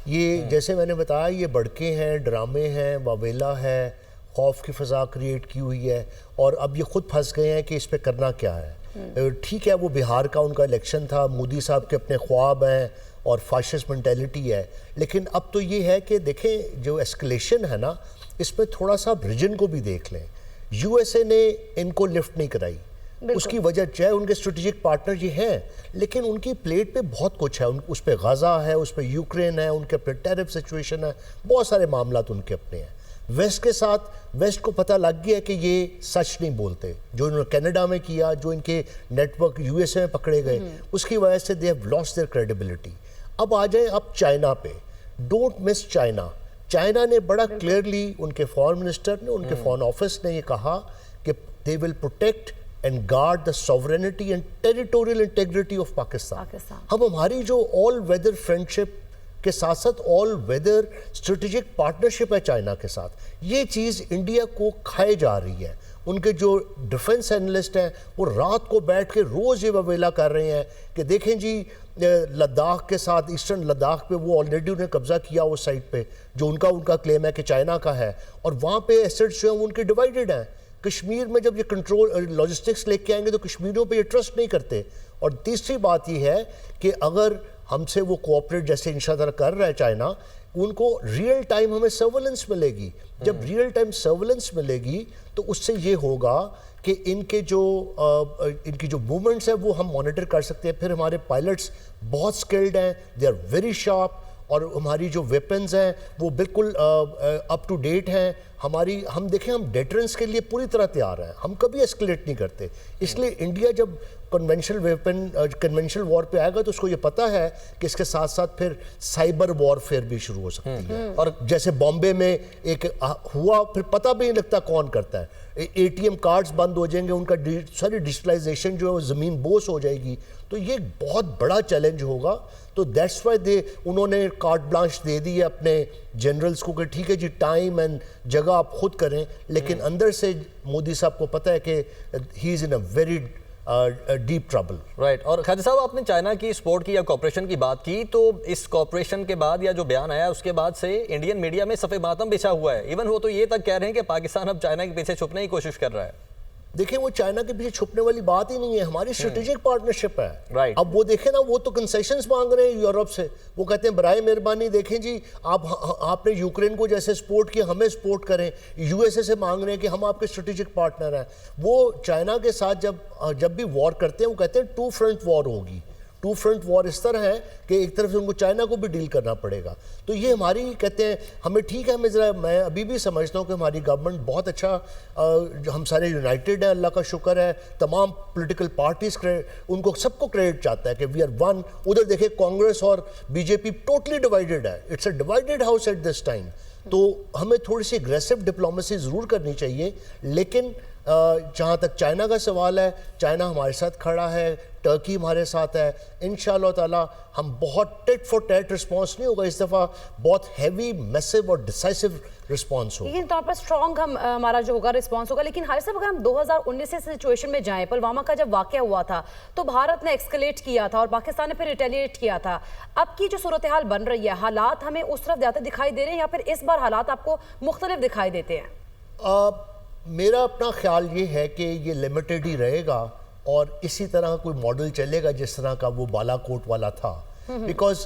ये जैसे मैंने बताया, ये बड़के हैं, ड्रामे हैं, वावेला है, खौफ की फ़ज़ा क्रिएट की हुई है, और अब ये खुद फंस गए हैं कि इस पे करना क्या है। ठीक है, वो बिहार का उनका इलेक्शन था, मोदी साहब के अपने ख्वाब हैं और फाशिस्ट मेंटेलिटी है, लेकिन अब तो ये है कि देखें जो एस्केलेशन है ना, इसमें थोड़ा सा रीजन को भी देख लें। यूएसए ने इनको लिफ्ट नहीं कराई, उसकी वजह चाहे उनके स्ट्रेटेजिक पार्टनर ये हैं, लेकिन उनकी प्लेट पे बहुत कुछ है। उस पे गज़ा है, उस पे यूक्रेन है, उनके अपने टैरिफ सिचुएशन है, बहुत सारे मामला उनके अपने हैं। वेस्ट के साथ वेस्ट को पता लग गया कि ये सच नहीं बोलते, जो इन्होंने कनाडा में किया, जो इनके नेटवर्क यूएसए में पकड़े गए, उसकी वजह से they have lost their credibility. अब आ जाए अब चाइना पे, डोंट मिस चाइना। चाइना ने बड़ा क्लियरली, उनके फॉरेन मिनिस्टर ने, उनके फॉरेन ऑफिस ने ये कहा कि they will protect and guard the sovereignty and territorial integrity of Pakistan. हम हमारी जो ऑल वेदर फ्रेंडशिप के साथ साथ ऑल वेदर स्ट्रेटेजिक पार्टनरशिप है चाइना के साथ, ये चीज़ इंडिया को खाए जा रही है। उनके जो डिफेंस एनालिस्ट हैं वो रात को बैठ के रोज़ ये ववेला कर रहे हैं कि देखें जी, लद्दाख के साथ, ईस्टर्न लद्दाख पे वो ऑलरेडी उन्हें कब्जा किया उस साइड पे, जो उनका क्लेम है कि चाइना का है, और वहाँ पे एसेट्स जो हैं उनके डिवाइडेड हैं। कश्मीर में जब ये कंट्रोल लॉजिस्टिक्स लेके आएंगे तो कश्मीरियों पे ये ट्रस्ट नहीं करते। और तीसरी बात ये है कि अगर हमसे वो कोऑपरेट जैसे इंशाअल्लाह कर रहा है चाइना, उनको रियल टाइम हमें सर्वेलेंस मिलेगी। जब रियल टाइम सर्वेलेंस मिलेगी तो उससे ये होगा कि इनकी जो मूवमेंट्स है वो हम मॉनिटर कर सकते हैं। फिर हमारे पायलट्स बहुत स्किल्ड हैं, दे आर वेरी शार्प, और हमारी जो वेपन्स हैं वो बिल्कुल अप टू डेट हैं। हम देखें, हम डेटरेंस के लिए पूरी तरह तैयार हैं, हम कभी एस्केलेट नहीं करते। इसलिए इंडिया जब कन्वेंशनल वॉर पे आएगा तो उसको ये पता है कि इसके साथ साथ फिर साइबर वॉरफेयर भी शुरू हो सकती है। और जैसे बॉम्बे में एक हुआ, फिर पता भी नहीं लगता कौन करता है, एटीएम कार्ड्स बंद हो जाएंगे, उनका सारी डिजिटलाइजेशन जो है वो ज़मीन बोस हो जाएगी। तो ये बहुत बड़ा चैलेंज होगा। तो दैट्स वाई उन्होंने कार्ड ब्लांच दे दी है अपने जनरल्स को कि ठीक है जी, टाइम एंड जगह आप खुद करें, लेकिन अंदर से मोदी साहब को पता है कि he is in a very deep trouble. Right. और खादी साहब, आपने चाइना की सपोर्ट की या कॉपरेशन की बात की, तो इस कॉपरेशन के बाद या जो बयान आया उसके बाद से इंडियन मीडिया में सफ़ेद मातम बिछा हुआ है। इवन वो तो ये तक कह रहे हैं कि पाकिस्तान अब चाइना के पीछे छुपने की कोशिश कर रहा है। देखिए, वो चाइना के पीछे छुपने वाली बात ही नहीं है, हमारी स्ट्रेटेजिक पार्टनरशिप है। राइट। अब वो देखें ना, वो तो कंसेशंस मांग रहे हैं यूरोप से। वो कहते हैं बराए मेहरबानी देखें जी, आपने यूक्रेन को जैसे सपोर्ट किया, हमें सपोर्ट करें। यूएसए से मांग रहे हैं कि हम आपके स्ट्रेटेजिक पार्टनर हैं। वो चाइना के साथ जब भी वॉर करते हैं वो कहते हैं टू फ्रंट वॉर होगी। टू फ्रंट वॉर इस तरह है कि एक तरफ से उनको चाइना को भी डील करना पड़ेगा। तो ये हमारी, कहते हैं हमें, ठीक है, मैं अभी भी समझता हूँ कि हमारी गवर्नमेंट बहुत अच्छा, हम सारे यूनाइटेड हैं, अल्लाह का शुक्र है। तमाम पॉलिटिकल पार्टीज उनको सबको क्रेडिट चाहता है कि वी आर वन। उधर देखिए कांग्रेस और बीजेपी टोटली डिवाइडेड है, it's a divided house at this time. तो हमें थोड़ी सी एग्रेसिव डिप्लोमेसी ज़रूर करनी चाहिए, लेकिन जहाँ तक चाइना का सवाल है, चाइना हमारे साथ खड़ा है, टर्की हमारे साथ है। इंशाअल्लाह ताला हम बहुत टेट फॉर टेट रिस्पांस नहीं होगा इस दफ़ा, बहुत हैवी, मैसिव और डिसाइसिव रिस्पांस होगा। लेकिन तौर पर स्ट्रॉन्ग हमारा जो होगा रिस्पांस होगा। लेकिन हारिस साहब, अगर हम 2019 से सिचुएशन में जाएं, पुलवामा का जब वाकया हुआ था तो भारत ने एक्सकलेट किया था और पाकिस्तान ने फिर रिटेलिएट किया था। अब की जो सूरत हाल बन रही है, हालात हमें उस तरफ जाते दिखाई दे रहे हैं या फिर इस बार हालात आपको मुख्तलिफ दिखाई देते हैं? मेरा अपना ख्याल ये है कि ये लिमिटेड ही रहेगा और इसी तरह कोई मॉडल चलेगा जिस तरह का वो बालाकोट वाला था। बिकॉज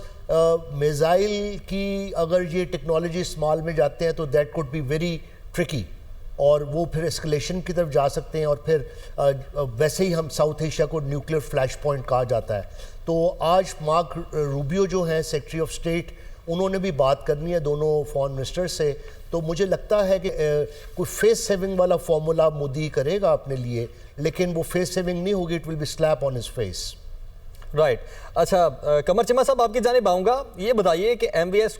मिसाइल की अगर ये टेक्नोलॉजी इस्तेमाल में जाते हैं तो that could be very tricky, और वो फिर एस्केलेशन की तरफ जा सकते हैं, और फिर वैसे ही हम साउथ एशिया को न्यूक्लियर फ्लैश पॉइंट कहा जाता है। तो आज मार्क रूबियो जो हैं सेक्रेटरी ऑफ स्टेट, उन्होंने भी बात करनी है दोनों फॉरेन मिनिस्टर से। तो मुझे लगता है कि कोई फेस सेविंग वाला फॉर्मूला मोदी करेगा अपने लिए, लेकिन वो फेस सेविंग नहीं होगी, it will be slap on his face. Right. अच्छा, कमर चिमा साहब, आपकी जानिब आऊँगा। ये बताइए कि MVS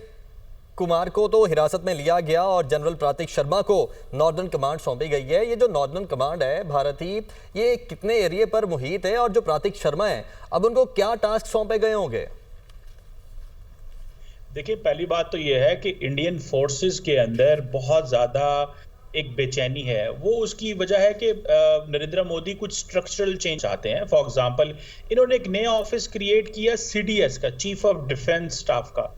कुमार को तो हिरासत में लिया गया और जनरल प्रातिक शर्मा को नॉर्दर्न कमांड सौंपी गई है। ये जो नॉर्दर्न कमांड है भारतीय, ये कितने एरिए पर मुहित है, और जो प्रातिक शर्मा है अब उनको क्या टास्क सौंपे गए होंगे? देखिए, पहली बात तो यह है कि इंडियन फोर्सेस के अंदर बहुत ज़्यादा एक बेचैनी है। वो उसकी वजह है कि नरेंद्र मोदी कुछ स्ट्रक्चरल चेंज चाहते हैं। फॉर एग्जांपल, इन्होंने एक नया ऑफिस क्रिएट किया CDS का, चीफ ऑफ डिफेंस स्टाफ का।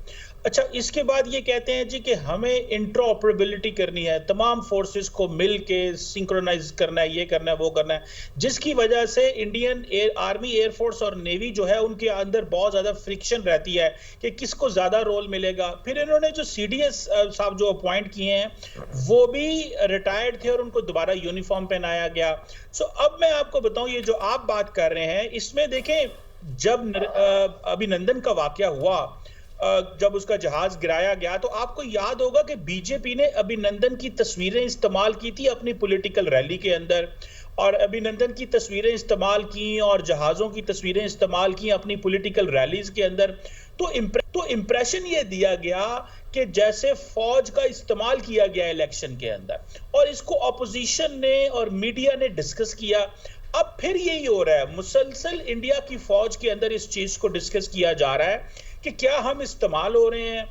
अच्छा, इसके बाद ये कहते हैं जी कि हमें इंट्रॉपरेबिलिटी करनी है, तमाम फोर्सेस को मिल के सिंक्रोनाइज करना है, ये करना है, वो करना है, जिसकी वजह से इंडियन आर्मी, एयरफोर्स और नेवी जो है उनके अंदर बहुत ज़्यादा फ्रिक्शन रहती है कि किसको ज़्यादा रोल मिलेगा। फिर इन्होंने जो CDS साहब जो अपॉइंट किए हैं वो भी रिटायर्ड थे और उनको दोबारा यूनिफॉर्म पहनाया गया। सो अब मैं आपको बताऊं, ये जो आप बात कर रहे हैं इसमें देखें, जब अभिनंदन का वाकया हुआ, जब उसका जहाज गिराया गया, तो आपको याद होगा कि बीजेपी ने अभिनंदन की तस्वीरें इस्तेमाल की थी अपनी पॉलिटिकल रैली के अंदर, और अभिनंदन की तस्वीरें इस्तेमाल की और जहाज़ों की तस्वीरें इस्तेमाल की अपनी पॉलिटिकल रैलीज के अंदर। तो इंप्रेशन ये दिया गया कि जैसे फौज का इस्तेमाल किया गया इलेक्शन के अंदर, और इसको ऑपोजिशन ने और मीडिया ने डिस्कस किया। अब फिर यही हो रहा है, मुसलसल इंडिया की फौज के अंदर इस चीज को डिस्कस किया जा रहा है कि क्या हम इस्तेमाल हो रहे हैं,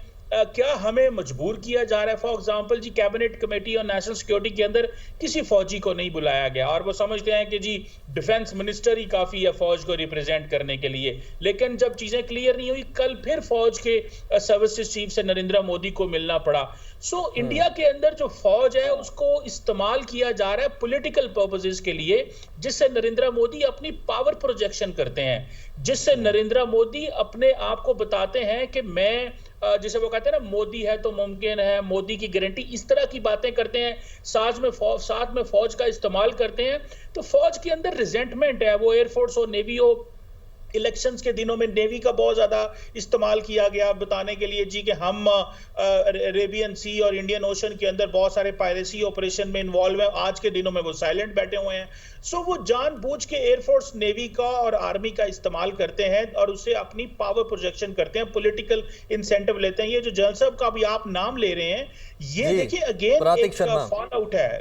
क्या हमें मजबूर किया जा रहा है। फॉर एग्जांपल जी, कैबिनेट कमेटी और नेशनल सिक्योरिटी के अंदर किसी फौजी को नहीं बुलाया गया, और वो समझते हैं कि जी डिफेंस मिनिस्टर ही काफी है फौज को रिप्रेजेंट करने के लिए। लेकिन जब चीजें क्लियर नहीं हुई, कल फिर फौज के सर्विसेज चीफ से नरेंद्र मोदी को मिलना पड़ा। सो इंडिया के अंदर जो फौज है उसको इस्तेमाल किया जा रहा है पॉलिटिकल पर्पसेस के लिए, जिससे नरेंद्र मोदी अपनी पावर प्रोजेक्शन करते हैं, जिससे नरेंद्र मोदी अपने आप को बताते हैं कि मैं, जैसे वो कहते हैं ना, मोदी है तो मुमकिन है, मोदी की गारंटी, इस तरह की बातें करते हैं, साथ में फौज का इस्तेमाल करते हैं। तो फौज के अंदर रिजेंटमेंट है, वो एयरफोर्स हो, नेवी हो। इलेक्शंस के दिनों में नेवी का बहुत ज्यादा इस्तेमाल किया गया बताने के लिए जी कि हम अरेबियन सी और इंडियन ओशन के अंदर बहुत सारे पायरेसी ऑपरेशन में इन्वॉल्व है। आज के दिनों में वो साइलेंट बैठे हुए हैं। सो वो जानबूझ के एयरफोर्स, नेवी का और आर्मी का इस्तेमाल करते हैं और उससे अपनी पावर प्रोजेक्शन करते हैं, पॉलिटिकल इंसेंटिव लेते हैं। ये जो जनरल साहब का भी आप नाम ले रहे हैं, ये देखिए अगेन एक फॉल आउट है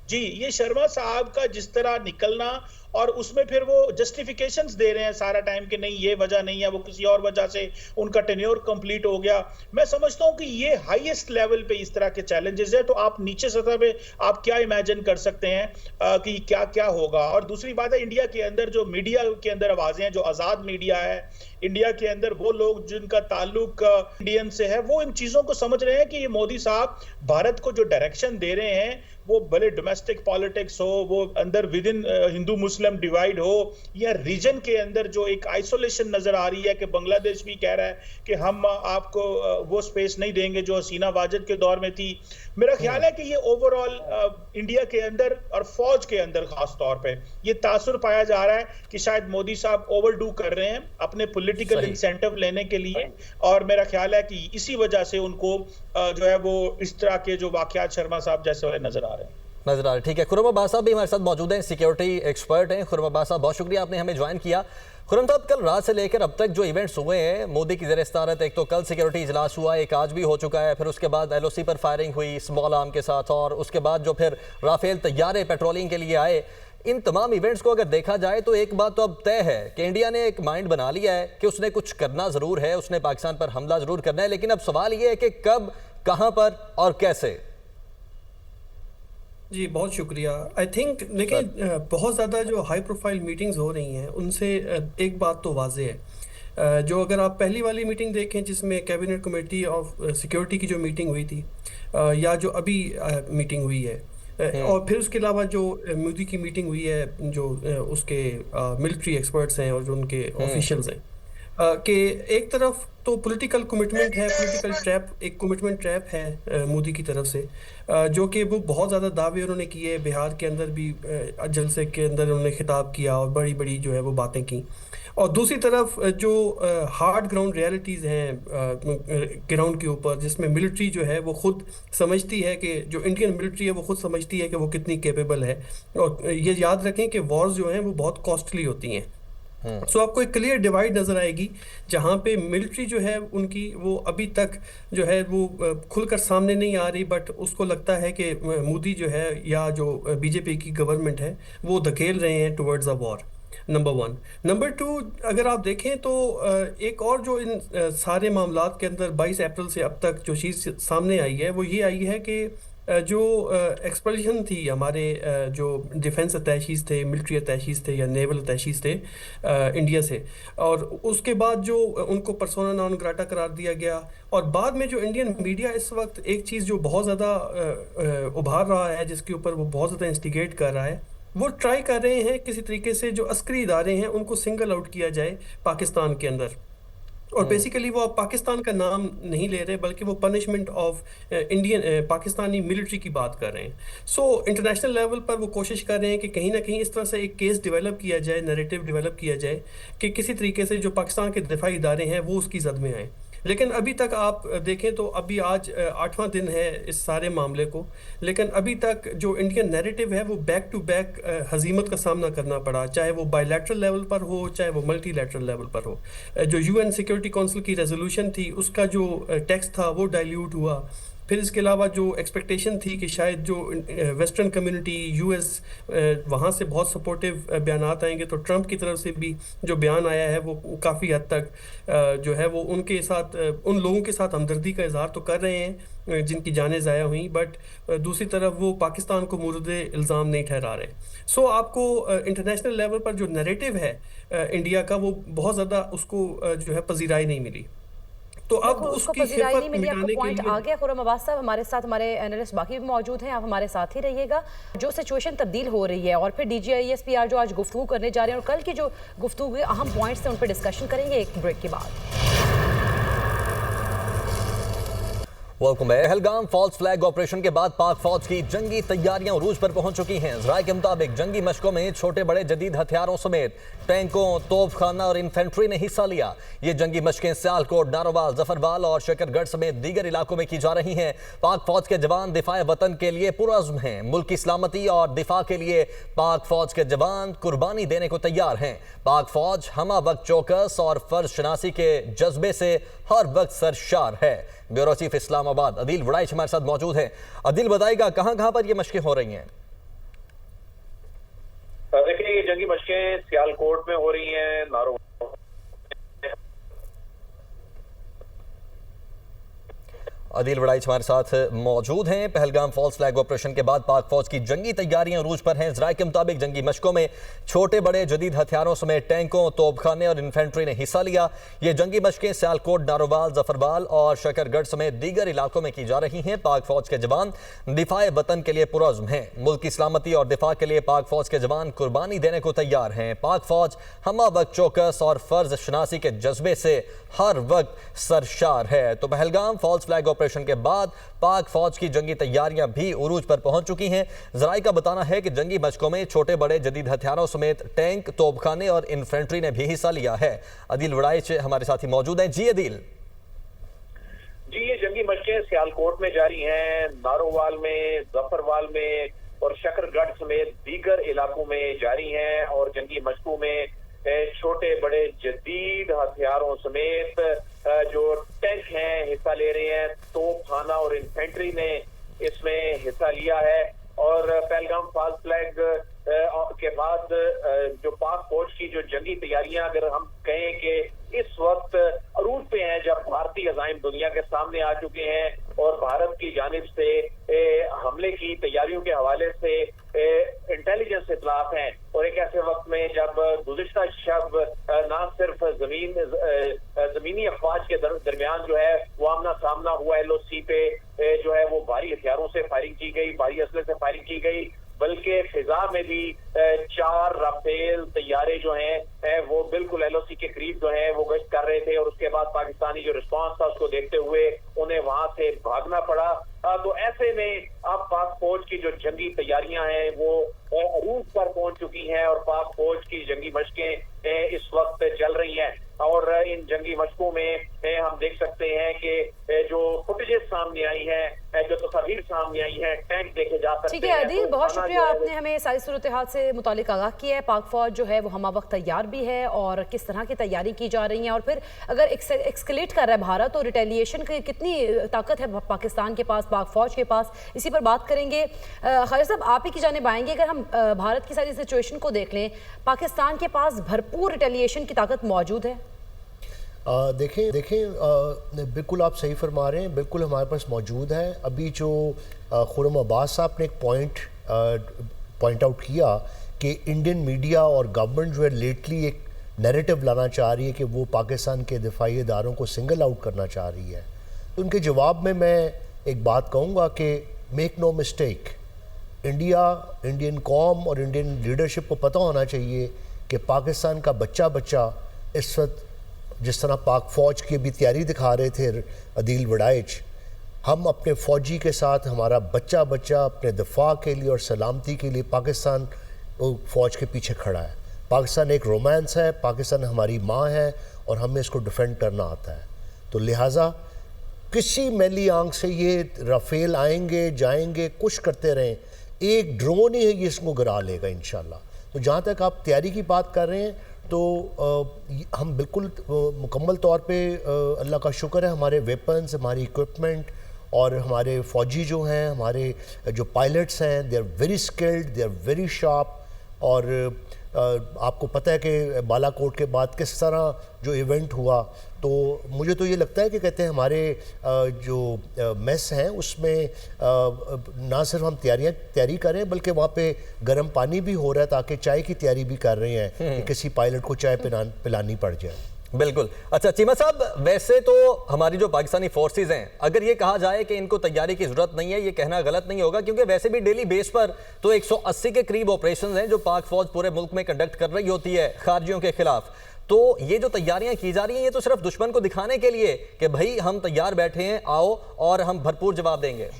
जी। ये शर्मा साहब का जिस तरह निकलना, और उसमें फिर वो जस्टिफिकेशंस दे रहे हैं सारा टाइम कि नहीं ये वजह नहीं है, वो किसी और वजह से उनका टेन्योर कंप्लीट हो गया। मैं समझता हूं कि ये हाईएस्ट लेवल पे इस तरह के चैलेंजेस है, तो आप नीचे सतह पे आप क्या इमेजिन कर सकते हैं कि क्या क्या होगा। और दूसरी बात है, इंडिया के अंदर जो मीडिया के अंदर आवाजें हैं, जो आजाद मीडिया है इंडिया के अंदर, वो लोग जिनका ताल्लुक इंडियन से है, वो इन चीजों को समझ रहे हैं कि ये मोदी साहब भारत को जो डायरेक्शन दे रहे हैं, वो भले डोमेस्टिक पॉलिटिक्स हो, वो अंदर with in Hindu Muslim divide हो, या रीजन के अंदर जो एक आइसोलेशन नजर आ रही है कि बांग्लादेश भी कह रहा है कि हम आपको वो स्पेस नहीं देंगे जो हसीना वाजिद के दौर में थी। मेरा ख्याल है कि ये ओवरऑल इंडिया के अंदर और फौज के अंदर खास तौर पे ये तासुर पाया जा रहा है कि शायद मोदी साहब ओवरडू कर रहे हैं अपने पॉलिटिकल इंसेंटिव लेने के लिए, और मेरा ख्याल है कि इसी वजह से उनको जो है वो इस तरह के जो वाकयात शर्मा साहब जैसे वाले नजर आ रहे हैं। ठीक है, खुर्रम अब्बास साहब भी हमारे साथ मौजूद हैं, सिक्योरिटी एक्सपर्ट हैं। खुर्रम अब्बास साहब, बहुत शुक्रिया आपने हमें ज्वाइन किया। खुर्रम साहब, कल रात से लेकर अब तक जो इवेंट्स हुए हैं मोदी की ज़ेर सदारत, एक तो कल सिक्योरिटी इजलास हुआ, एक आज भी हो चुका है, फिर उसके बाद LOC पर फायरिंग हुई स्मॉल आर्म के साथ, और उसके बाद जो फिर राफेल तैयारे पेट्रोलिंग के लिए आए, इन तमाम इवेंट्स को अगर देखा जाए तो एक बात तो अब तय है कि इंडिया ने एक माइंड बना लिया है कि उसने कुछ करना ज़रूर है, उसने पाकिस्तान पर हमला ज़रूर करना है, लेकिन अब सवाल ये है कि कब, कहाँ पर और कैसे। जी बहुत शुक्रिया। आई थिंक देखिए, बहुत ज़्यादा जो हाई प्रोफाइल मीटिंग्स हो रही हैं उनसे एक बात तो वाज़े है, जो अगर आप पहली वाली मीटिंग देखें जिसमें कैबिनेट कमेटी ऑफ सिक्योरिटी की जो मीटिंग हुई थी, या जो अभी मीटिंग हुई है, और फिर उसके अलावा जो मोदी की मीटिंग हुई है, जो उसके मिलिट्री एक्सपर्ट्स हैं और जो उनके ऑफिशियल्स हैं, कि एक तरफ तो पॉलिटिकल कमिटमेंट है, पॉलिटिकल ट्रैप, एक कमिटमेंट ट्रैप है मोदी की तरफ से, जो कि वो बहुत ज़्यादा दावे उन्होंने किए। बिहार के अंदर भी जलसे के अंदर उन्होंने खिताब किया और बड़ी बड़ी जो है वो बातें की। और दूसरी तरफ जो हार्ड ग्राउंड रियलिटीज़ हैं ग्राउंड के ऊपर, जिसमें मिलिट्री जो है वो खुद समझती है कि जो इंडियन मिलिट्री है वो खुद समझती है कि वो कितनी कैपेबल है। और ये याद रखें कि वॉर्स जो हैं वो बहुत कॉस्टली होती हैं। सो आपको एक क्लियर डिवाइड नज़र आएगी जहाँ पे मिलिट्री जो है उनकी वो अभी तक जो है वो खुलकर सामने नहीं आ रही, बट उसको लगता है कि मोदी जो है या जो बीजेपी की गवर्नमेंट है वो धकेल रहे हैं towards a war. Number 1। Number 2, अगर आप देखें तो एक और जो इन सारे मामलात के अंदर 22 अप्रैल से अब तक जो चीज़ सामने आई है वो ये आई है कि जो एक्सपल्शन थी हमारे जो डिफेंस अटैशीज़ थे, मिलिट्री अटैशीज़ थे या नेवल अटैशीज़ थे इंडिया से, और उसके बाद जो उनको पर्सोना नॉन ग्राटा करार दिया गया, और बाद में जो इंडियन मीडिया इस वक्त एक चीज़ जो बहुत ज़्यादा उभार रहा है, जिसके ऊपर वो बहुत ज़्यादा इंस्टिगेट कर रहा है, वो ट्राई कर रहे हैं किसी तरीके से जो अस्करी इदारे हैं उनको सिंगल आउट किया जाए पाकिस्तान के अंदर। और बेसिकली वो अब पाकिस्तान का नाम नहीं ले रहे, बल्कि वो punishment of Indian Pakistani military की बात कर रहे हैं। सो इंटरनेशनल लेवल पर वो कोशिश कर रहे हैं कि कहीं ना कहीं इस तरह से एक केस डेवलप किया जाए, नैरेटिव डेवलप किया जाए कि किसी तरीके से जो पाकिस्तान के दिफाई इदारे हैं वो उसकी जद में आए। लेकिन अभी तक आप देखें तो अभी आज 8वां दिन है इस सारे मामले को, लेकिन अभी तक जो इंडियन नैरेटिव है वो बैक टू बैक हजीमत का सामना करना पड़ा, चाहे वो बायलैटरल लेवल पर हो, चाहे वो मल्टीलैटरल लेवल पर हो। जो यूएन सिक्योरिटी काउंसिल की रेजोल्यूशन थी उसका जो टेक्स्ट था वो डाइल्यूट हुआ। फिर इसके अलावा जो एक्सपेक्टेशन थी कि शायद जो वेस्टर्न कम्युनिटी यूएस वहाँ से बहुत सपोर्टिव बयानात आएंगे, तो ट्रंप की तरफ से भी जो बयान आया है वो काफ़ी हद तक जो है वो उनके साथ उन लोगों के साथ हमदर्दी का इजहार तो कर रहे हैं जिनकी जानें ज़ाया हुई, बट दूसरी तरफ वो पाकिस्तान को मुर्द इल्ज़ाम नहीं ठहरा रहे। सो आपको इंटरनेशनल लेवल पर जो नैरेटिव है इंडिया का वो बहुत ज़्यादा उसको जो है पजीराई नहीं मिली। तो अब उसकी खिफत मिटाने के लिए आ गया। खुर्रम अब्बास साहब हमारे साथ, हमारे एनालिस्ट बाकी भी मौजूद हैं, आप हमारे साथ ही रहिएगा। जो सिचुएशन तब्दील हो रही है और फिर DGISPR जो आज गुफ्तगू करने जा रहे हैं और कल की जो गुफ्तगू के अहम पॉइंट्स हैं उन पर डिस्कशन करेंगे एक ब्रेक के बाद। वेलकम है। पहलगाम फॉल्स फ्लैग ऑपरेशन के बाद पाक फौज की जंगी तैयारियां उरूज पर पहुंच चुकी हैं। ज़राए के मुताबिक जंगी मशकों में छोटे बड़े जदीद हथियारों समेत टैंकों, तोपखाना और इन्फेंट्री ने हिस्सा लिया। ये जंगी मशकें सियालकोट, नारोवाल, जफरवाल और शकरगढ़ समेत दीगर इलाकों में की जा रही हैं। पाक फौज के जवान दिफाए वतन के लिए पुरअज़्म हैं। मुल्क की सलामती और दिफा के लिए पाक फौज के जवान कुर्बानी देने को तैयार हैं। पाक फौज हमा वक्त चौकस और फर्ज शनासी के जज्बे से हर वक्त सरशार है। ब्यूरो चीफ इस्लामाबाद अदील वड़ाइच हमारे साथ मौजूद हैं। अदील बताएगा कहां कहां पर ये मशकें हो रही हैं? देखिए, ये जंगी मशकें सियालकोट में हो रही हैं, नारो अदील वड़ाइच हमारे साथ मौजूद हैं। पहलगाम फॉल्स फ्लैग ऑपरेशन के बाद पाक फौज की जंगी तैयारियां अरूज पर हैं। ज़राए के मुताबिक जंगी मशकों में छोटे बड़े जदीद हथियारों समेत टैंकों, तोपखाने और इन्फेंट्री ने हिस्सा लिया। ये जंगी मशकें सियालकोट, नारोवाल, जफरवाल और शकरगढ़ समेत दीगर इलाकों में की जा रही हैं। पाक फौज के जवान दिफाए वतन के लिए पुरअज़्म हैं। मुल्क की सलामती और दिफा के लिए पाक फौज के जवान कुर्बानी देने को तैयार हैं। पाक फौज हमा वक्त चौकस और फर्ज शनासी के जज्बे से हर वक्त सरशार है। तो पहलगाम फॉल्स फ्लैग ऑपरेशन के बाद पाक फौज की जंगी तैयारियां भी उरूज पर पहुंच चुकी हैं। ज़राए का बताना है कि जंगी मशकों में छोटे बड़े जदीद हथियारों समेत टैंक, तोपखाने और इन्फेंट्री ने भी हिस्सा लिया है। अदील वड़ाइच हमारे साथ ही मौजूद हैं। जी अदील। जी, ये जंगी मशकें सियालकोट में जारी हैं, नारोवाल में, जफरवाल में और शकरगढ़ समेत दीगर इलाकों में जारी हैं। और जंगी मशकों में छोटे बड़े जदीद हथियारों समेत जो टैंक हैं हिस्सा ले रहे हैं, तोपखाना और इन्फेंट्री ने इसमें हिस्सा लिया है। और पहलगाम फॉल्स फ्लैग के बाद जो पाक फौज की जो जंगी तैयारियां, अगर हम कहें कि इस वक्त अरूज पे हैं, जब भारतीय अज़ाइम दुनिया के सामने आ चुके हैं और भारत की जानिब से हमले की तैयारियों के हवाले से इंटेलिजेंस इतलात हैं। और एक ऐसे वक्त में जब गुज़िश्ता शब ना सिर्फ जमीनी अफवाज के दरमियान जो है वो आमना सामना हुआ, LOC पे जो है वो भारी हथियारों से फायरिंग की गई, भारी असले से फायरिंग की गई, बल्कि फिजा में भी 4 राफेल तैयारे जो हैं वो बिल्कुल LOC के करीब जो है वो गश्त कर रहे थे। और उसके बाद पाकिस्तानी जो रिस्पांस था उसको देखते हुए उन्हें वहां से भागना पड़ा। तो ऐसे में अब पाक फौज की जो जंगी तैयारियां हैं वो अरूज पर पहुंच चुकी हैं और पाक फौज की जंगी मशकें इस वक्त चल रही हैं। और इन जंगी मशकों में हम देख सकते हैं कि जो फुटेजेस सामने आई हैं, जो तस्वीर सामने आई है, टैंक देखे जा सकते हैं। ठीक है अदील, बहुत शुक्रिया, आपने हमें सारी सूरत हाल से मुतालिक आगाह किया है। पाक फौज जो है वो हमा वक्त तैयार भी है और किस तरह की तैयारी की जा रही है, और फिर अगर एक्सकलेट कर रहा है भारत तो रिटेलिएशन की कितनी ताकत है पाकिस्तान के पास, पाक फौज के पास, इसी पर बात करेंगे। खालिद साहब, आप ही की जानिब आएंगे। अगर हम भारत की सारी सिचुएशन को देख लें, पाकिस्तान के पास भरपूर रिटेलिएशन की ताकत मौजूद है। देखें बिल्कुल आप सही फरमा रहे हैं, बिल्कुल हमारे पास मौजूद है। अभी जो खुर्रम अब्बास साहब ने एक पॉइंट आउट किया कि इंडियन मीडिया और गवर्नमेंट जो है लेटली एक नैरेटिव लाना चाह रही है कि वो पाकिस्तान के दिफाई इदारों को सिंगल आउट करना चाह रही है। तो उनके जवाब में मैं एक बात कहूँगा कि मेक नो मिस्टेक, इंडियन कौम और इंडियन लीडरशिप को पता होना चाहिए कि पाकिस्तान का बच्चा इस वक्त जिस तरह पाक फ़ौज की भी तैयारी दिखा रहे थे अदील वड़ाइच, हम अपने फ़ौजी के साथ हमारा बच्चा अपने दिफा के लिए और सलामती के लिए पाकिस्तान फ़ौज के पीछे खड़ा है। पाकिस्तान एक रोमांस है, पाकिस्तान हमारी माँ है और हमें इसको डिफेंड करना आता है। तो लिहाजा किसी मैली आंख से ये राफेल आएंगे जाएंगे कुछ करते रहें, एक ड्रोन ही है ये इसको गिरा लेगा इंशाल्लाह। तो जहाँ तक आप तैयारी की बात कर रहे हैं तो हम बिल्कुल मुकम्मल तौर पे अल्लाह का शुक्र है, हमारे वेपन्स, हमारी इक्विपमेंट और हमारे फ़ौजी जो हैं, हमारे जो पायलट्स हैं, they are very skilled, they are very sharp. और आपको पता है कि बालाकोट के बाद किस तरह जो इवेंट हुआ, तो मुझे तो ये लगता है कि कहते हैं हमारे जो मेस हैं उसमें ना सिर्फ हम तैयारी करें बल्कि वहाँ पे गर्म पानी भी हो रहा है ताकि चाय की तैयारी भी कर रहे हैं कि किसी पायलट को चाय पिलानी पड़ जाए। बिल्कुल। अच्छा चीमा साहब, वैसे तो हमारी जो पाकिस्तानी फोर्सेज हैं, अगर ये कहा जाए कि इनको तैयारी की जरूरत नहीं है, ये कहना गलत नहीं होगा, क्योंकि वैसे भी डेली बेस पर तो 180 के करीब ऑपरेशंस हैं जो पाक फौज पूरे मुल्क में कंडक्ट कर रही होती है खारजियों के खिलाफ। तो ये जो तैयारियां की जा रही हैं ये तो सिर्फ दुश्मन को दिखाने के लिए कि भाई हम तैयार बैठे हैं, आओ और हम भरपूर जवाब देंगे।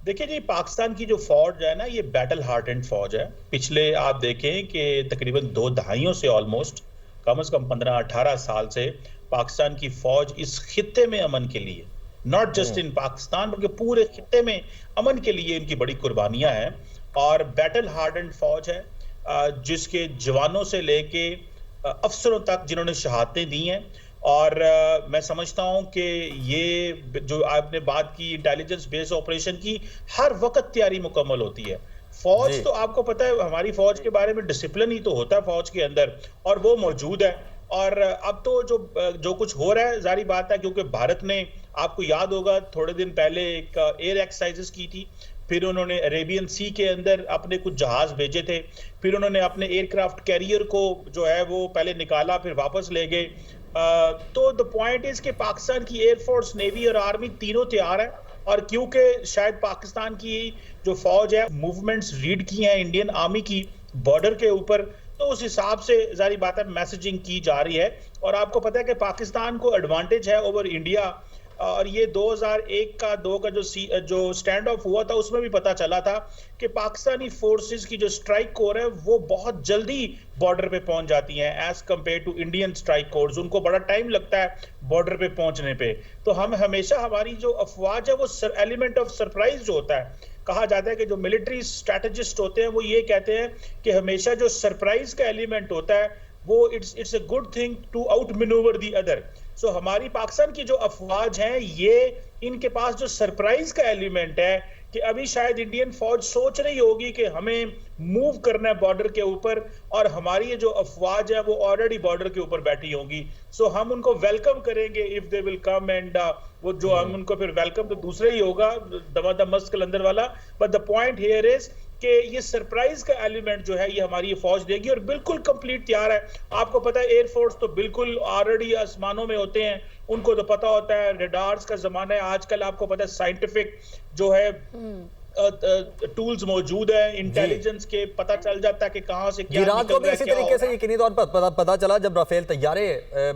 देखिए जी, पाकिस्तान की जो फौज है ना, ये बैटल हार्टेंड फौज है। पिछले आप देखें कि तकरीबन 2 दहाइयों से ऑलमोस्ट कम से कम 15-18 साल से पाकिस्तान की फौज इस खित्ते में अमन के लिए, नॉट जस्ट इन पाकिस्तान बल्कि पूरे खित्ते में अमन के लिए इनकी बड़ी कुर्बानियां हैं। और बैटल हार्डेंड फौज है जिसके जवानों से लेके अफसरों तक जिन्होंने शहादतें दी हैं। और मैं समझता हूं कि ये जो आपने बात की इंटेलिजेंस बेस्ड ऑपरेशन की, हर वक्त तैयारी मुकम्मल होती है। फौज तो आपको पता है, हमारी फौज के बारे में डिसिप्लिन ही तो होता है फौज के अंदर, और वो मौजूद है। और अब तो जो कुछ हो रहा है जारी बात है, क्योंकि भारत ने, आपको याद होगा थोड़े दिन पहले एक एयर एक्सरसाइजेस की थी, फिर उन्होंने अरेबियन सी के अंदर अपने कुछ जहाज भेजे थे, फिर उन्होंने अपने एयरक्राफ्ट कैरियर को जो है वो पहले निकाला फिर वापस ले गए। तो द पॉइंट इज कि पाकिस्तान की एयरफोर्स, नेवी और आर्मी तीनों तैयार है। और क्योंकि शायद पाकिस्तान की जो फौज है मूवमेंट्स रीड की हैं इंडियन आर्मी की बॉर्डर के ऊपर, तो उस हिसाब से जारी बात है मैसेजिंग की जा रही है। और आपको पता है कि पाकिस्तान को एडवांटेज है ओवर इंडिया। और ये 2001 का 2 का जो स्टैंड ऑफ हुआ था उसमें भी पता चला था कि पाकिस्तानी फोर्सेस की जो स्ट्राइक कोर है वो बहुत जल्दी बॉर्डर पे पहुंच जाती हैं as compare to Indian strike course. उनको बड़ा टाइम लगता है बॉर्डर पे पहुंचने पे। तो हम हमेशा, हमारी जो अफवाज है वो एलिमेंट ऑफ सरप्राइज जो होता है, कहा जाता है कि जो मिलिट्री स्ट्रैटेजिस्ट होते हैं वो ये कहते हैं कि हमेशा जो सरप्राइज का एलिमेंट होता है वो it's a good thing to out maneuver the other. So हमारी पाकिस्तान की जो अफवाज हैं, ये इनके पास जो सरप्राइज का एलिमेंट है कि अभी शायद इंडियन फौज सोच रही होगी कि हमें मूव करना है बॉर्डर के ऊपर, और हमारी ये जो अफवाज है वो ऑलरेडी बॉर्डर के ऊपर बैठी होंगी। सो हम उनको वेलकम करेंगे if they will come, and वो जो हम उनको फिर वेलकम तो दूसरा ही होगा, दमादम मस्त कलंदर वाला। But the point here is कि ये सरप्राइज का एलिमेंट जो है ये हमारी ये फौज देगी, और बिल्कुल कंप्लीट तैयार है। आपको पता है एयरफोर्स तो बिल्कुल ऑलरेडी आसमानों में होते हैं, उनको तो पता होता है, रेडार्स का जमाना है आजकल, आपको पता है साइंटिफिक जो है टूल्स मौजूद है, इंटेलिजेंस के पता चल जाता है कि कहां से क्या रात को भी इसी तरीके से यकीनी तौर पर पता चला जब राफेल तैयारे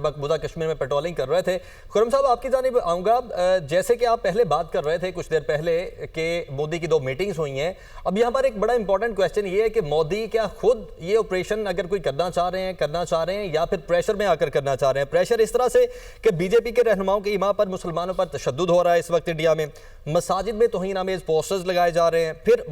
मकबूजा कश्मीर में पेट्रोलिंग कर रहे थे। खुर्रम साहब, आपकी जानिब आऊंगा, जैसे कि आप पहले बात कर रहे थे कुछ देर पहले कि मोदी की 2 मीटिंग्स हुई हैं। अब यहाँ पर एक बड़ा इंपॉर्टेंट क्वेश्चन ये है कि मोदी क्या खुद ये ऑपरेशन अगर कोई करना चाह रहे हैं या फिर प्रेशर में आकर करना चाह रहे हैं? प्रेशर इस तरह से कि बीजेपी के रहनुमाओं के इमाम पर, मुसलमानों पर तशद्दुद हो रहा है इस वक्त इंडिया में, मसाजिद में तौहीन आमेज पोस्टर्स लगाए करवाए जा रहे हैं, फिर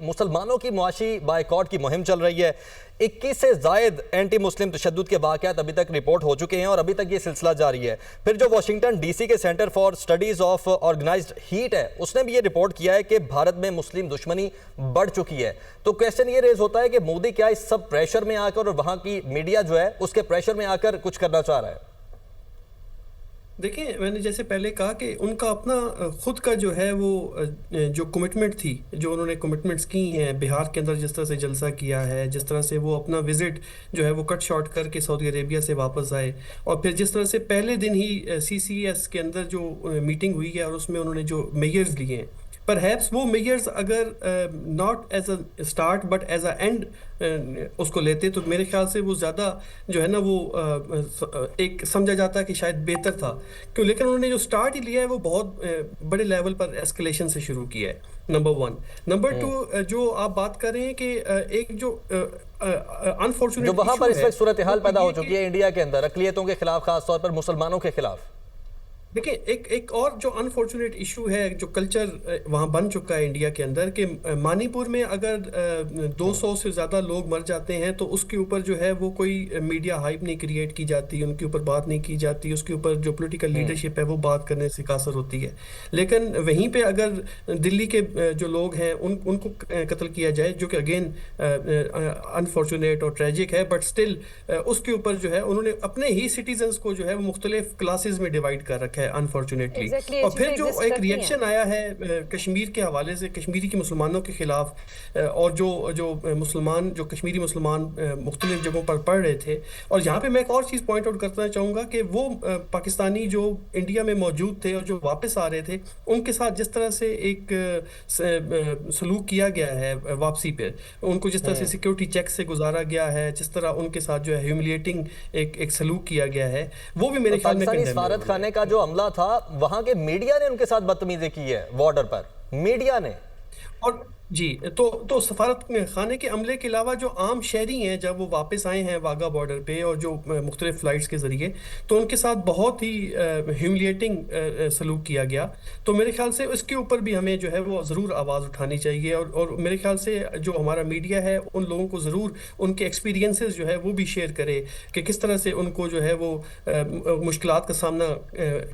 मुसलमानों की मुआशी बायकॉट की मुहिम चल रही है, 21 से जायद एंटी मुस्लिम तशद्दुद के वाक़यात अभी तक रिपोर्ट हो चुके हैं और अभी तक ये सिलसिला जारी है। फिर जो वाशिंगटन डीसी के Center for Studies of Organized Hate है, उसने भी ये रिपोर्ट किया है कि भारत में मुस्लिम दुश्मनी बढ़ चुकी है। तो क्वेश्चन ये रेज होता है कि मोदी क्या इस सब प्रेशर में आकर और वहां की मीडिया जो है उसके प्रेशर में आकर कुछ करना चाह रहा है? देखिए, मैंने जैसे पहले कहा कि उनका अपना खुद का जो है वो जो कमिटमेंट थी, जो उन्होंने कमिटमेंट्स की हैं बिहार के अंदर, जिस तरह से जलसा किया है, जिस तरह से वो अपना विजिट जो है वो कट शॉर्ट करके सऊदी अरेबिया से वापस आए, और फिर जिस तरह से पहले दिन ही CCS के अंदर जो मीटिंग हुई है और उसमें उन्होंने जो मेजर्स लिए हैं, परहैप्स वो मेजर्स अगर not as a start but as a end उसको लेते तो मेरे ख्याल से वो ज़्यादा जो है ना वो एक समझा जाता है कि शायद बेहतर था, क्यों, लेकिन उन्होंने जो स्टार्ट ही लिया है वो बहुत बड़े लेवल पर एस्केलेशन से शुरू किया है, नंबर 1। नंबर 2, जो आप बात कर रहे हैं कि एक जो अनफॉर्चुनेट जो वहां पर इस वक्त सूरत हाल पैदा हो चुकी है इंडिया के अंदर अक़लियतों के खिलाफ, खासतौर पर मुसलमानों के खिलाफ। देखिए, एक और जो अनफॉर्चुनेट इशू है, जो कल्चर वहाँ बन चुका है इंडिया के अंदर, कि मणिपुर में अगर 200 से ज़्यादा लोग मर जाते हैं तो उसके ऊपर जो है वो कोई मीडिया हाइप नहीं क्रिएट की जाती, उनके ऊपर बात नहीं की जाती, उसके ऊपर जो पॉलिटिकल लीडरशिप है वो बात करने से कासर होती है। लेकिन वहीं पे अगर दिल्ली के जो लोग हैं उनको कत्ल किया जाए, जो कि अगेन अनफॉर्चुनेट और ट्रेजिक है, बट स्टिल उसके ऊपर जो है उन्होंने अपने ही सिटीजन्स को जो है वो मुख्तलिफ क्लासेस में डिवाइड कर रखा है अनफॉर्चुनेटली। और फिर जो एक रिएक्शन आया है कश्मीर के हवाले से, कश्मीरी के मुसलमानों के खिलाफ, और जो कश्मीरी मुसलमान मुख्तलिफ जगहों पर पढ़ रहे थे, और यहाँ पे मैं एक और चीज़ पॉइंट आउट करना चाहूँगा कि वो पाकिस्तानी जो इंडिया में मौजूद थे और जो वापस आ रहे थे, उनके साथ जिस तरह से एक सलूक किया गया है वापसी पे, उनको जिस तरह से सिक्योरिटी चेक से गुजारा गया है, जिस तरह उनके साथ जो है ह्यूमिलिएटिंग एक सलूक किया गया है, वो भी मेरे ख्याल में सफारत खाने का जो हमला था, वहां के मीडिया ने उनके साथ बदतमीजी की है बॉर्डर पर, मीडिया ने। और जी, तो सफारत खाने के अमले के अलावा जो आम शहरी हैं, जब वो वापस आए हैं वाघा बॉर्डर पे और जो मुख्तलिफ फ़्लाइट्स के ज़रिए, तो उनके साथ बहुत ही ह्यूमिलिएटिंग सलूक किया गया। तो मेरे ख्याल से इसके ऊपर भी हमें जो है वो ज़रूर आवाज़ उठानी चाहिए, और मेरे ख्याल से जो हमारा मीडिया है उन लोगों को ज़रूर उनके एक्सपीरियंसेस जो है वो भी शेयर करे कि किस तरह से उनको जो है वो मुश्किलात का सामना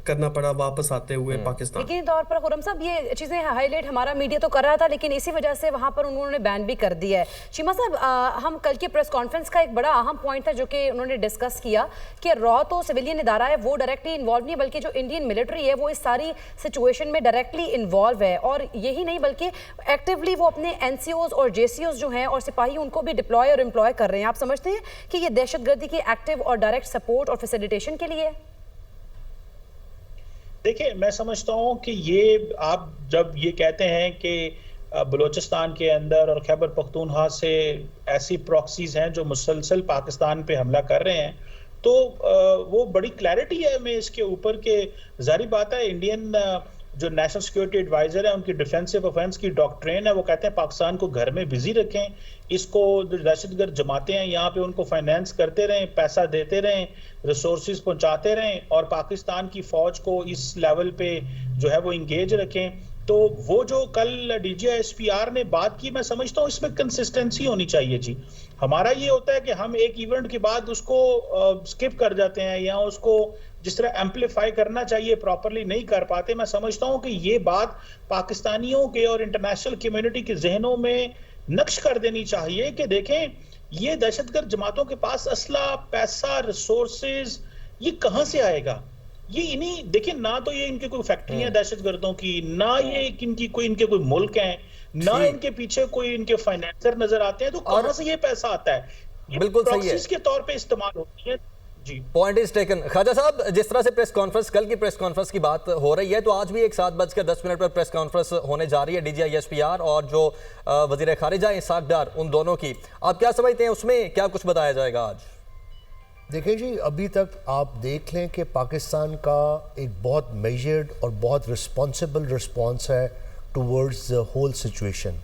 करना पड़ा वापस आते हुए पाकिस्तान। लेकिन तौर पर खुर्रम साहब, ये चीज़ें हाईलाइट हमारा मीडिया तो कर रहा था, लेकिन इसी वजह से वहां पर उन्होंने बैन भी कर दिया है। शीमा साहब, हम कल की प्रेस कॉन्फ्रेंस का एक बड़ा अहम पॉइंट था जो कि उन्होंने डिस्कस किया कि रॉ तो सिविलियन इदारा है, वो डायरेक्टली इन्वॉल्व नहीं, बल्कि जो इंडियन मिलिट्री है वो इस सारी सिचुएशन में डायरेक्टली इन्वॉल्व है, और यही नहीं बल्कि एक्टिवली वो अपने NCOs और JCOs जो हैं और सिपाही, उनको भी डिप्लॉय और एम्प्लॉय कर रहे हैं। आप समझते हैं कि ये दहशतगर्दी की एक्टिव और डायरेक्ट सपोर्ट और फैसिलिटेशन के लिए? देखिए, मैं समझता हूं कि ये आप जब ये कहते हैं कि बलूचिस्तान के अंदर और खैबर पख्तूनख्वा से ऐसी प्रॉक्सीज हैं जो मुसलसल पाकिस्तान पे हमला कर रहे हैं, तो वो बड़ी क्लैरिटी है हमें इसके ऊपर के जारी बात है। इंडियन जो नेशनल सिक्योरिटी एडवाइजर है, उनकी डिफेंसिव ऑफेंस की डॉक्ट्रिन है, वो कहते हैं पाकिस्तान को घर में बिजी रखें, इसको जो दहशतगर्द जमाते हैं यहाँ पे उनको फाइनेंस करते रहें, पैसा देते रहें, रिसोर्सेज पहुंचाते रहें, और पाकिस्तान की फौज को इस लेवल पे जो है वो इंगेज रखें। तो वो जो कल DGISPR ने बात की, मैं समझता हूँ इसमें कंसिस्टेंसी होनी चाहिए जी। हमारा ये होता है कि हम एक इवेंट के बाद उसको स्किप कर जाते हैं या उसको जिस तरह एम्पलीफाई करना चाहिए प्रॉपरली नहीं कर पाते। मैं समझता हूँ कि ये बात पाकिस्तानियों के और इंटरनेशनल कम्युनिटी के जहनों में नक्श कर देनी चाहिए कि देखें, ये दहशतगर्द जमातों के पास असला, पैसा, रिसोर्सेज ये कहाँ से आएगा? ये इन्हीं, देखिए, ना तो ये इनके कोई फैक्ट्रियां दहशतगर्दों की, ना ये इनके कोई मुल्क हैं, ना इनके पीछे कोई इनके फाइनेंसर नजर आते हैं, तो कहां से ये पैसा आता है? बिल्कुल सही है, के तौर पे इस्तेमाल होती है जी। Point is taken. ख्वाजा साहब, जिस तरह से प्रेस कॉन्फ्रेंस, कल की प्रेस कॉन्फ्रेंस की बात हो रही है, तो आज भी एक 7:10 पर प्रेस कॉन्फ्रेंस होने जा रही है DGISPR और जो वजीर खारिजा इसाक डार, उन दोनों की। आप क्या समझते हैं, उसमें क्या कुछ बताया जाएगा आज? देखिए जी, अभी तक आप देख लें कि पाकिस्तान का एक बहुत मेजर्ड और बहुत रिस्पॉन्सिबल रिस्पॉन्स है टूवर्ड्स द होल सिचुएशन।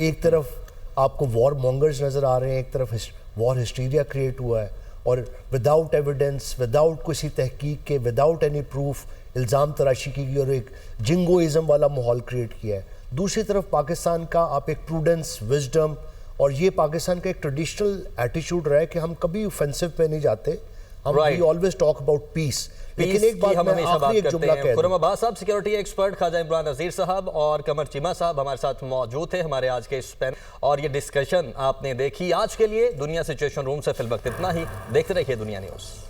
एक तरफ आपको वॉर मॉन्गर्स नज़र आ रहे हैं, एक तरफ वॉर हिस्टीरिया क्रिएट हुआ है, और विदाउट एविडेंस, विदाउट किसी तहकीक के, विदाउट एनी प्रूफ इल्ज़ाम तराशी की और एक जिंगोइज़म वाला माहौल क्रिएट किया है। दूसरी तरफ पाकिस्तान का आप एक प्रूडेंस, विजडम, और ये पाकिस्तान का एक ट्रेडिशनल एटीट्यूड रहा है कि हम कभी ऑफेंसिव पे नहीं जाते, हम we always talk about peace. लेकिन एक बात हम मैं हमेशा बात आखिरी एक जुमला करते हैं। कह खुर्रम दूं, अब्बास साहब, सिक्योरिटी एक्सपर्ट, ख्वाजा इमरान नज़ीर साहब और कमर चीमा साहब हमारे साथ मौजूद थे हमारे आज के इस पैनल, और ये डिस्कशन आपने देखी। आज के लिए दुनिया सिचुएशन रूम से फिल वक्त इतना ही। देखते रहिए दुनिया न्यूज़।